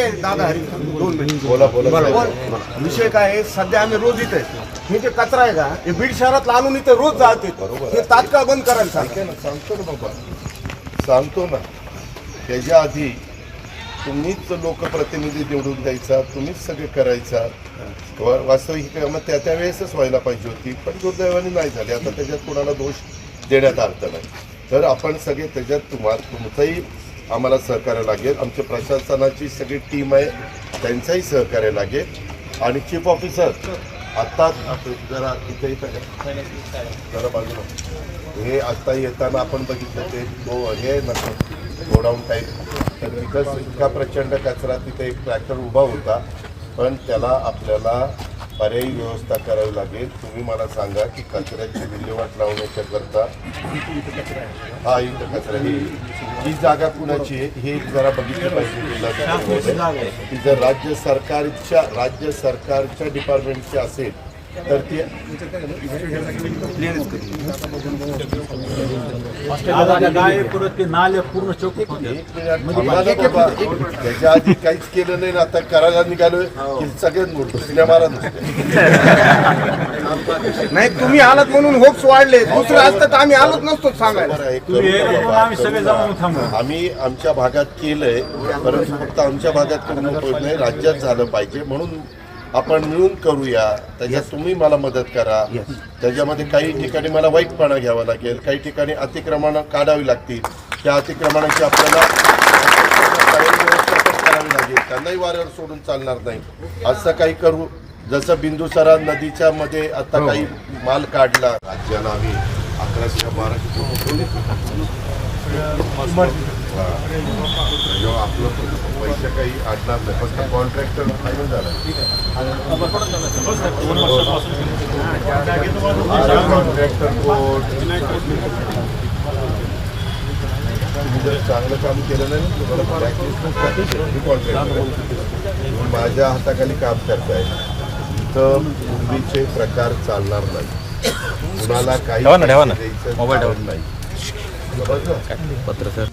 आहे दादा 2 मिनिट बोला बोला विषय काय आहे, सध्या आम्ही रोज इथे हे जे कचरा आहे का हे बीड शहरात आणून इथे रोज जाते, हे तात्काळ बंद करायला सांगा. सांगतो ना बाबा, सांगतो ना. त्याच्या आधी तुम्हीच लोकप्रतिनिधी निवडून द्यायचा, तुम्हीच सगळे करायचा. वास्तविक कामं त्या वेळेसच व्हायला पाहिजे होती, पण दुर्दैवाने नाही झाली. आता त्याच्यात कोणाला दोष देण्यात अर्थ नाही. तर आपण सगळे त्याच्यात तुमचंही आम्हाला सहकार्य लागेल, आमच्या प्रशासनाची सगळी टीम आहे त्यांचंही सहकार्य लागेल. आणि चीफ ऑफिसर आत्ता जरा इथे जरा बाजूला हे आत्ता येताना आपण बघितलं ते हे नसतं गोडाऊन टाईप, तर तिथं इतका प्रचंड कचरा, तिथे एक ट्रॅक्टर उभा होता, पण त्याला आपल्याला पर्यायी व्यवस्था करावी लागेल. तुम्ही मला सांगा की कचऱ्याची विल्हेवाट लावण्याच्या करता हा इथं कचरा ही जागा कुणाची आहे हे जरा बघितलं पाहिजे. ती जर राज्य सरकारच्या डिपार्टमेंटची असेल तर ती त्याच्या आधी काहीच केलं नाही, आता करायला निघालोय की सगळ्यात मोठं सिनेमाला नाही. तुम्ही आलात म्हणून होप्स वाढले, दुसरं असतं तर आम्ही आलोच नसतो सांगायला. आम्ही आमच्या भागात केलंय, परंतु फक्त आमच्या भागात करून उपयोग नाही, राज्यात झालं पाहिजे. म्हणून आपण मिळून करूया. त्याच्यात तुम्ही मला मदत करा. त्याच्यामध्ये काही ठिकाणी मला वाईटपणा घ्यावा लागेल, काही ठिकाणी अतिक्रमणं काढावी लागतील. त्या अतिक्रमणाची आपल्याला व्यवस्थापन करावी लागेल. त्यांनाही वाऱ्यावर सोडून चालणार नाही. असं काही करू, जसं बिंदुसरा नदीच्या मध्ये आता काही माल काढला. राज्याला आम्ही 1100 का 1200 जेव्हा आपलं पैसे काही आणणार नाही, फक्त कॉन्ट्रॅक्टर फायनल झाला. कॉन्ट्रॅक्टर तुम्ही जर चांगलं काम केलं नाही तुम्हाला कॉन्ट्रॅक्टर माझ्या हाताखाली काम करताय, तर पूर्वीचे प्रकार चालणार नाही. कुणाला काही द्यायचं नाही. पत्र सर.